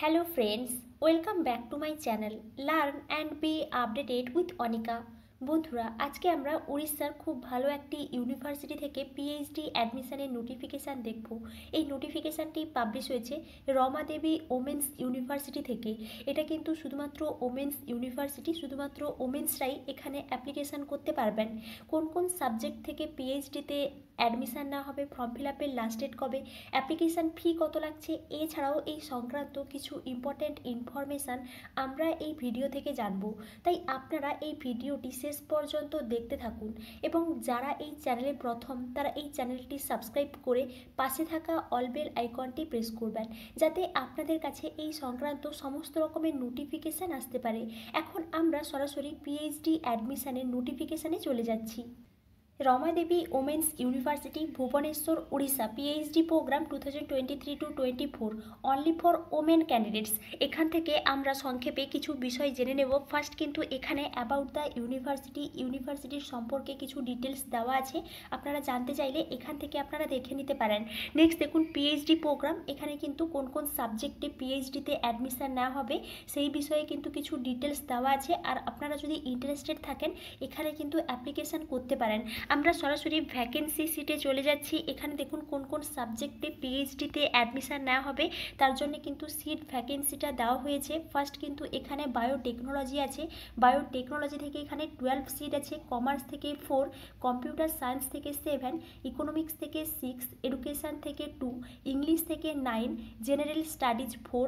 Hello friends, welcome back to my channel Learn and be updated with Onika। বন্ধুরা আজকে আমরা উড়িষ্যার খুব ভালো একটি ইউনিভার্সিটি থেকে পিএইচডি অ্যাডমিশনের নোটিফিকেশান দেখব। এই নোটিফিকেশানটি পাবলিশ হয়েছে রমা দেবী ওমেন্স ইউনিভার্সিটি থেকে। এটা কিন্তু শুধুমাত্র ওমেন্স ইউনিভার্সিটি, শুধুমাত্র ওমেন্সরাই এখানে অ্যাপ্লিকেশান করতে পারবেন। কোন কোন সাবজেক্ট থেকে পিএইচডিতে অ্যাডমিশান না হবে, ফর্ম ফিল আপের লাস্ট ডেট কবে, অ্যাপ্লিকেশান ফি কত লাগছে, এছাড়াও এই সংক্রান্ত কিছু ইম্পর্ট্যান্ট ইনফরমেশান আমরা এই ভিডিও থেকে জানব। তাই আপনারা এই ভিডিওটি শেষ পর্যন্ত দেখতে থাকুন এবং যারা এই চ্যানেলে প্রথম তারা এই চ্যানেলটি সাবস্ক্রাইব করে পাশে থাকা অল বেল আইকনটি প্রেস করবেন, যাতে আপনাদের কাছে এই সংক্রান্ত সমস্ত রকমের নোটিফিকেশান আসতে পারে। এখন আমরা সরাসরি পিএইচডি অ্যাডমিশানের নোটিফিকেশানে চলে যাচ্ছি। Rama Devi women's university Bhubaneswar Orissa PhD program 2023-24 only for women candidates. এখান থেকে আমরা সংক্ষেপে কিছু বিষয় জেনে নেব। ফার্স্ট কিন্তু এখানে অ্যাবাউট দ্য ইউনিভার্সিটির সম্পর্কে কিছু ডিটেলস দেওয়া আছে, আপনারা জানতে চাইলে এখান থেকে আপনারা দেখে নিতে পারেন। নেক্সট দেখুন পিএইচডি প্রোগ্রাম, এখানে কিন্তু কোন কোন সাবজেক্টে পিএইচডিতে অ্যাডমিশান নেওয়া হবে সেই বিষয়ে কিন্তু কিছু ডিটেলস দেওয়া আছে। আর আপনারা যদি ইন্টারেস্টেড থাকেন এখানে কিন্তু অ্যাপ্লিকেশান করতে পারেন। আমরা সরাসরি ভ্যাকেন্সি সিটে চলে যাচ্ছি। এখানে দেখুন কোন কোন সাবজেক্টে পিএইচডিতে অ্যাডমিশান নেওয়া হবে, তার জন্য কিন্তু সিট ভ্যাকেন্সিটা দেওয়া হয়েছে। ফার্স্ট কিন্তু এখানে বায়োটেকনোলজি আছে, বায়োটেকনোলজি থেকে এখানে 12 সিট আছে, কমার্স থেকে 4, কম্পিউটার সায়েন্স থেকে 7, ইকোনমিক্স থেকে 6, এডুকেশান থেকে 2, ইংলিশ থেকে 9, general studies 4,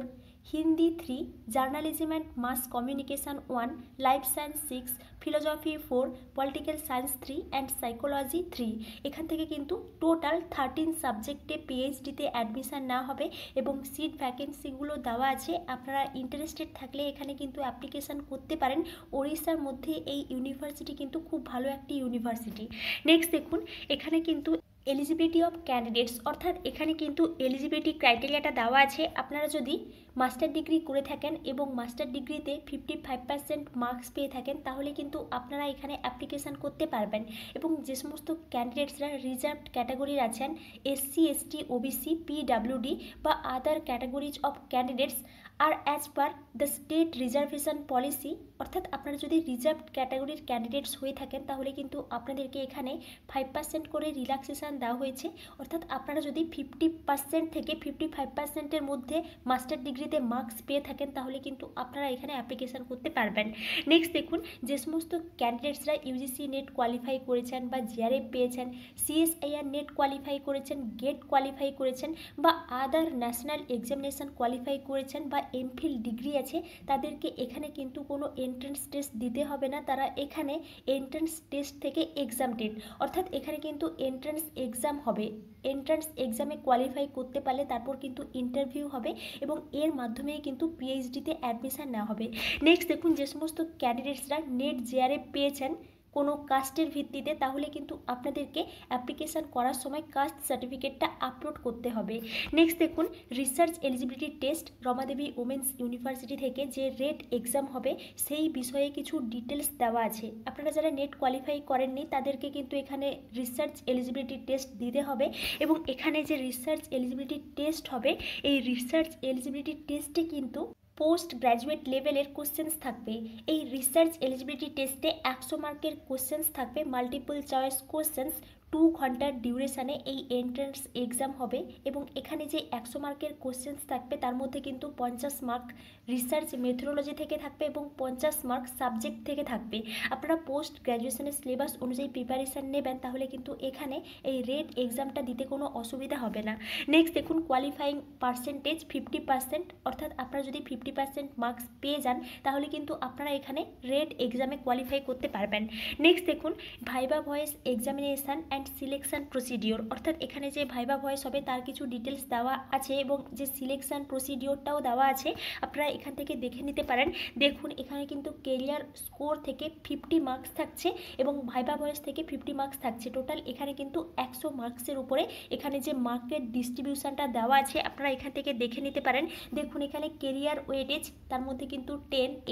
Hindi 3, journalism and mass communication 1, life science 6, philosophy 4, political science 3 and psychology 3। এখান থেকে কিন্তু টোটাল 13 সাবজেক্টে পিএইচডিতে অ্যাডমিশান নেওয়া হবে এবং সিট ভ্যাকেন্সিগুলো দেওয়া আছে। আপনারা ইন্টারেস্টেড থাকলে এখানে কিন্তু অ্যাপ্লিকেশান করতে পারেন। ওড়িশার মধ্যে এই ইউনিভার্সিটি কিন্তু খুব ভালো একটি ইউনিভার্সিটি। নেক্সট দেখুন এখানে কিন্তু এলিজিবিলিটি অফ ক্যান্ডিডেটস, অর্থাৎ এখানে কিন্তু এলিজিবিলিটি ক্রাইটেরিয়াটা দেওয়া আছে। আপনারা যদি মাস্টার ডিগ্রি করে থাকেন এবং মাস্টার ডিগ্রিতে 55% মার্কস পেয়ে থাকেন তাহলে কিন্তু আপনারা এখানে অ্যাপ্লিকেশান করতে পারবেন। এবং যে সমস্ত ক্যান্ডিডেটসরা রিজার্ভড ক্যাটাগরির আছেন, এসসি এসটি ওবিসি পিডাব্লিউডি বা আদার categories of candidates are as per the state reservation policy, অর্থাৎ আপনারা যদি রিজার্ভড ক্যাটাগরির ক্যান্ডিডেটস হয়ে থাকেন তাহলে কিন্তু আপনাদেরকে এখানে 5% করে রিল্যাক্সেশন দেওয়া হয়েছে। অর্থাৎ আপনারা যদি 50% থেকে 55%-এর মধ্যে মাস্টার ডিগ্রিতে মার্কস পেয়ে থাকেন তাহলে কিন্তু আপনারা এখানে অ্যাপ্লিকেশান করতে পারবেন। নেক্সট দেখুন যে সমস্ত ক্যান্ডিডেটসরা ইউজিসি নেট কোয়ালিফাই করেছেন বা জিআরএফ পেয়েছেন, সিএসআইআর নেট কোয়ালিফাই করেছেন, গেট কোয়ালিফাই করেছেন বা আদার ন্যাশনাল এক্সামিনেশান কোয়ালিফাই করেছেন বা এমফিল ডিগ্রি আছে, তাদেরকে এখানে কিন্তু কোনো এন্ট্রান্স টেস্ট দিতে হবে না। তারা এখানে এন্ট্রান্স টেস্ট থেকে এক্সামটেড, অর্থাৎ এখানে কিন্তু এন্ট্রান্স এক্সাম হবে। এন্ট্রান্স এক্সামে কোয়ালিফাই করতে পারলে তারপর কিন্তু ইন্টারভিউ হবে এবং এর মাধ্যমেই কিন্তু পিএইচডিতে অ্যাডমিশান নেওয়া হবে। নেক্সট দেখুন যে সমস্ত ক্যান্ডিডেটসরা নেট জিআরএফ পেয়েছেন কোনো কাস্টের ভিত্তিতে তাহলে কিন্তু আপনাদেরকে অ্যাপ্লিকেশান করার সময় কাস্ট সার্টিফিকেটটা আপলোড করতে হবে। নেক্সট দেখুন research eligibility test, Rama Devi women's university থেকে যে রেট এক্সাম হবে সেই বিষয়ে কিছু ডিটেলস দেওয়া আছে। আপনারা যারা নেট কোয়ালিফাই করেননি তাদেরকে কিন্তু এখানে রিসার্চ এলিজিবিলিটি টেস্ট দিতে হবে এবং এখানে যে রিসার্চ এলিজিবিলিটি টেস্ট হবে এই রিসার্চ এলিজিবিলিটি টেস্টে কিন্তু পোস্ট গ্র্যাজুয়েট লেভেলের কোশ্চেন্স থাকবে। এই রিসার্চ এলিজিবিলিটি টেস্টে 100 মার্কের কোশ্চেন্স থাকবে, মাল্টিপল চয়েস কোশ্চেন্স। 2 ঘন্টার ডিউরেশানে এই এন্ট্রান্স এক্সাম হবে এবং এখানে যে 100 মার্কের কোশ্চেন্স থাকবে তার মধ্যে কিন্তু 50 মার্ক রিসার্চ মেথোডোলজি থেকে থাকবে এবং 50 মার্ক সাবজেক্ট থেকে থাকবে। আপনারা পোস্ট গ্র্যাজুয়েশনের সিলেবাস অনুযায়ী প্রিপারেশান নেবেন তাহলে কিন্তু এখানে এই রেট এক্সামটা দিতে কোনো অসুবিধা হবে না। নেক্সট দেখুন কোয়ালিফাইং পার্সেন্টেজ 50%, অর্থাৎ আপনারা যদি 50% মার্কস পেয়ে যান তাহলে কিন্তু আপনারা এখানে রেট এক্সামে কোয়ালিফাই করতে পারবেন। নেক্সট দেখুন viva voice examination and selection procedure, অর্থাৎ এখানে যে ভাইবা ভয়েস হবে তার কিছু ডিটেলস দেওয়া আছে এবং যে সিলেকশন প্রসিডিওরটাও দেওয়া আছে, আপনারা এখান থেকে দেখে নিতে পারেন। দেখুন এখানে কিন্তু কেরিয়ার স্কোর থেকে 50 মার্কস থাকছে এবং ভাইবা ভয়েস থেকে 50 মার্কস থাকছে। টোটাল এখানে কিন্তু 100 মার্কসের উপরে এখানে যে মার্কের ডিস্ট্রিবিউশনটা দেওয়া আছে আপনারা এখান থেকে দেখে নিতে পারেন। দেখুন এখানে কেরিয়ার ওয়েটেজ তার মধ্যে কিন্তু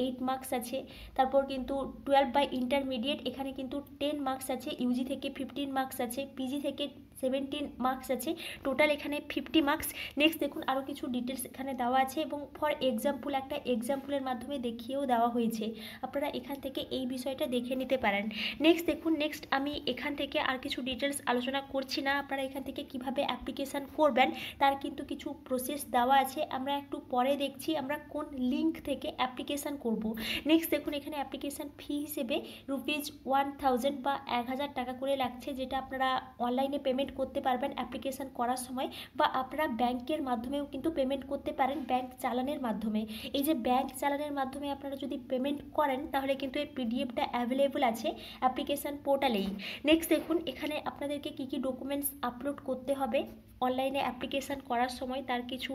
8 মার্কস আছে, তারপর কিন্তু 12 বাই ইন্টারমিডিয়েট এখানে কিন্তু 10 মার্কস আছে, ইউজি থেকে 15 মার্কস আছে, পিজি থেকে 17 মার্কস আছে, টোটাল এখানে 50 মার্কস। নেক্সট দেখুন আরও কিছু ডিটেলস এখানে দেওয়া আছে এবং ফর এক্সাম্পল একটা এক্সাম্পলের মাধ্যমে দেখিয়েও দেওয়া হয়েছে, আপনারা এখান থেকে এই বিষয়টা দেখে নিতে পারেন। নেক্সট দেখুন, নেক্সট আমি এখান থেকে আর কিছু ডিটেলস আলোচনা করছি না, আপনারা এখান থেকে কিভাবে অ্যাপ্লিকেশান করবেন তার কিন্তু কিছু প্রসেস দেওয়া আছে, আমরা একটু পরে দেখছি আমরা কোন লিঙ্ক থেকে অ্যাপ্লিকেশান করব। নেক্সট দেখুন এখানে অ্যাপ্লিকেশান ফি হিসেবে ₹1000 বা 1000 টাকা করে লাগছে, যেটা আপনারা অনলাইনে পেমেন্ট করতে পারবেন অ্যাপ্লিকেশান করার সময়, বা আপনারা ব্যাংকের মাধ্যমেও কিন্তু পেমেন্ট করতে পারেন ব্যাংক চালানের মাধ্যমে। এই যে ব্যাংক চালানের মাধ্যমে আপনারা যদি পেমেন্ট করেন তাহলে কিন্তু এর পিডিএফটা অ্যাভেলেবল আছে অ্যাপ্লিকেশান পোর্টালেই। নেক্সট দেখুন এখানে আপনাদেরকে কী কী ডকুমেন্টস আপলোড করতে হবে অনলাইনে অ্যাপ্লিকেশান করার সময় তার কিছু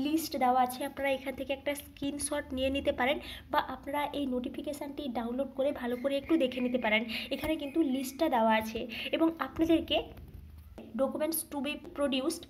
লিস্ট দেওয়া আছে, আপনারা এখান থেকে একটা স্ক্রিনশট নিয়ে নিতে পারেন বা আপনারা এই নোটিফিকেশানটি ডাউনলোড করে ভালো করে একটু দেখে নিতে পারেন, এখানে কিন্তু লিস্টটা দেওয়া আছে। এবং আপনাদেরকে documents two B produced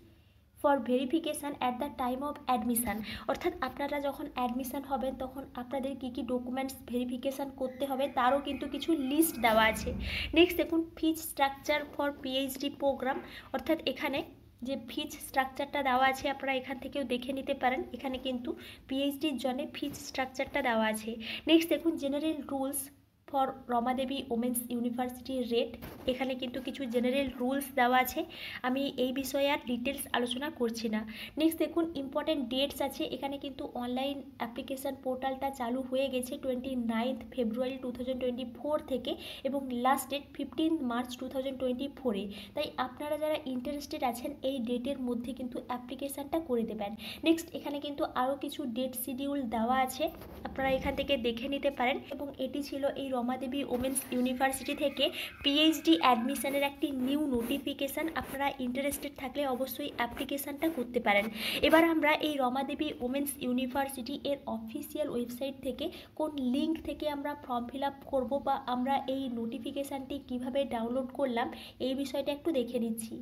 for verification at the time of admission, অর্থাৎ আপনারা যখন অ্যাডমিশান হবেন তখন আপনাদের কী কী ডকুমেন্টস ভেরিফিকেশান করতে হবে তারও কিন্তু কিছু লিস্ট দেওয়া আছে। নেক্সট দেখুন ফিজ স্ট্রাকচার ফর পিএইচডি প্রোগ্রাম, অর্থাৎ এখানে যে ফিজ স্ট্রাকচারটা দেওয়া আছে আপনারা এখান থেকেও দেখে নিতে পারেন, এখানে কিন্তু পিএইচডির জন্য ফিজ স্ট্রাকচারটা দেওয়া আছে। নেক্সট দেখুন general rules for Rama Devi women's ইউনিভার্সিটির রেট, এখানে কিন্তু কিছু জেনারেল রুলস দেওয়া আছে, আমি এই বিষয়ে আর ডিটেলস আলোচনা করছি না। নেক্সট দেখুন ইম্পর্টেন্ট ডেটস আছে, এখানে কিন্তু অনলাইন অ্যাপ্লিকেশান পোর্টালটা চালু হয়ে গেছে 29 ফেব্রুয়ারি 2024 থেকে এবং লাস্ট ডেট 15 মার্চ 2024-এ, তাই আপনারা যারা ইন্টারেস্টেড আছেন এই ডেটের মধ্যে কিন্তু অ্যাপ্লিকেশানটা করে দেবেন। নেক্সট এখানে কিন্তু আরও কিছু ডেট শিডিউল দেওয়া আছে, আপনারা এখান থেকে দেখে নিতে পারেন। এবং এটি ছিল এই রমাদেবী ওমেন্স ইউনিভার্সিটি থেকে পিএইচডি অ্যাডমিশনের একটি নিউ নোটিফিকেশান, আপনারা ইন্টারেস্টেড থাকলে অবশ্যই অ্যাপ্লিকেশানটা করতে পারেন। এবার আমরা এই রমাদেবী ওমেন্স ইউনিভার্সিটি এর অফিসিয়াল ওয়েবসাইট থেকে কোন লিঙ্ক থেকে আমরা ফর্ম ফিল আপ করবো বা আমরা এই নোটিফিকেশানটি কিভাবে ডাউনলোড করলাম এই বিষয়টা একটু দেখে নিচ্ছি।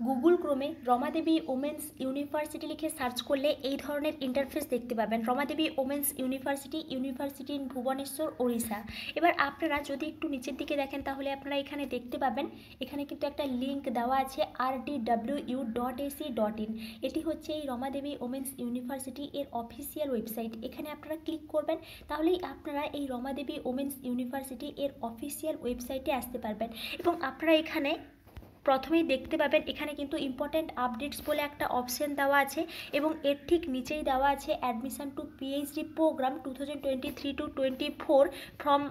গুগল ক্রোমে রমাদেবী ওমেন্স ইউনিভার্সিটি লিখে সার্চ করলে এই ধরনের ইন্টারফেস দেখতে পাবেন, Rama Devi women's university, university in Bhubaneswar, Odisha. এবার আপনারা যদি একটু নিচের দিকে দেখেন তাহলে আপনারা এখানে দেখতে পাবেন এখানে কিন্তু একটা লিঙ্ক দেওয়া আছে rdwu.ac.in, এটি হচ্ছে এই রমাদেবী ওমেন্স ইউনিভার্সিটি এর অফিসিয়াল ওয়েবসাইট। এখানে আপনারা ক্লিক করবেন তাহলেই আপনারা এই রমাদেবী ওমেন্স ইউনিভার্সিটি এর অফিসিয়াল ওয়েবসাইটে আসতে পারবেন এবং আপনারা এখানে প্রথমেই দেখতে পাবেন এখানে কিন্তু ইম্পর্ট্যান্ট আপডেটস বলে একটা অপশন দেওয়া আছে এবং এর ঠিক নিচেই দেওয়া আছে admission to PhD program 2023-24 from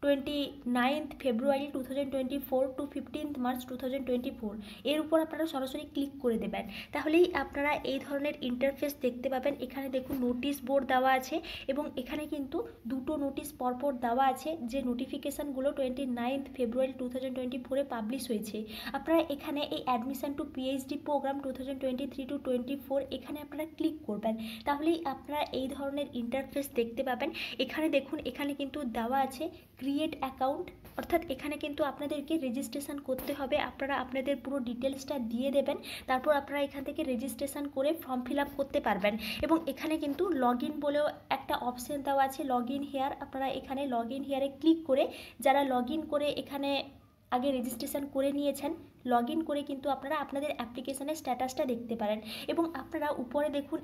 29 February 2024 to 15 March 2024, এর উপর আপনারা সরাসরি ক্লিক করে দেবেন, তাহলেই আপনারা এই ধরনের ইন্টারফেস দেখতে পাবেন। এখানে দেখুন নোটিশ বোর্ড দেওয়া আছে এবং এখানে কিন্তু দুটো নোটিশ পরপর দেওয়া আছে যে নোটিফিকেশানগুলো 29 ফেব্রুয়ারি 2024-এ পাবলিশ হয়েছে। আপনারা এখানে এই অ্যাডমিশন টু পিএইচডি প্রোগ্রাম 2023-24 এখানে আপনারা ক্লিক করবেন, তাহলেই আপনারা এই ধরনের ইন্টারফেস দেখতে পাবেন। এখানে দেখুন এখানে কিন্তু দেওয়া আছে ক্রিয়েট অ্যাকাউন্ট, অর্থাৎ এখানে কিন্তু আপনাদেরকে রেজিস্ট্রেশন করতে হবে, আপনারা আপনাদের পুরো ডিটেলসটা দিয়ে দেবেন, তারপর আপনারা এখান থেকে রেজিস্ট্রেশন করে ফর্ম ফিল আপ করতে পারবেন। এবং এখানে কিন্তু লগ ইন বলেও একটা অপশান দেওয়া আছে লগ ইন হেয়ার, আপনারা এখানে লগ ইন হেয়ারে ক্লিক করে যারা লগ ইন করে এখানে আগে রেজিস্ট্রেশন করে নিয়েছেন লগ ইন করে কিন্তু আপনারা আপনাদের অ্যাপ্লিকেশানের স্ট্যাটাসটা দেখতে পারেন। এবং আপনারা উপরে দেখুন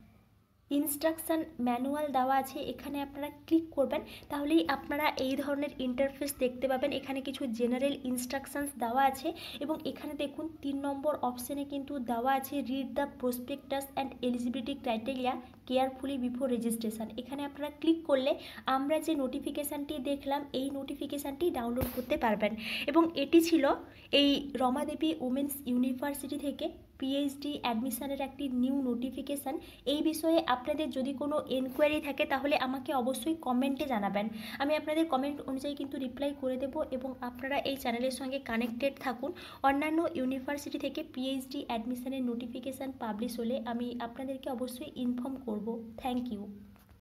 ইনস্ট্রাকশান ম্যানুয়াল দেওয়া আছে, এখানে আপনারা ক্লিক করবেন তাহলেই আপনারা এই ধরনের ইন্টারফেস দেখতে পাবেন। এখানে কিছু জেনারেল ইনস্ট্রাকশানস দেওয়া আছে এবং এখানে দেখুন 3 নম্বর অপশানে কিন্তু দেওয়া আছে read the prospectus and eligibility criteria carefully before registration, এখানে আপনারা ক্লিক করলে আমরা যে নোটিফিকেশানটি দেখলাম এই নোটিফিকেশানটি ডাউনলোড করতে পারবেন। এবং এটি ছিল এই রমাদেবী ওমেন্স ইউনিভার্সিটি থেকে পিএইচডি অ্যাডমিশনের একটি নিউ নোটিফিকেশান। এই বিষয়ে আপনাদের যদি কোনো এনকোয়ারি থাকে তাহলে আমাকে অবশ্যই কমেন্টে জানাবেন, আমি আপনাদের কমেন্ট অনুযায়ী কিন্তু রিপ্লাই করে দেব। এবং আপনারা এই চ্যানেলের সঙ্গে কানেক্টেড থাকুন, অন্যান্য ইউনিভার্সিটি থেকে পিএইচডি অ্যাডমিশনের নোটিফিকেশান পাবলিশ হলে আমি আপনাদেরকে অবশ্যই ইনফর্ম করব। Thank you.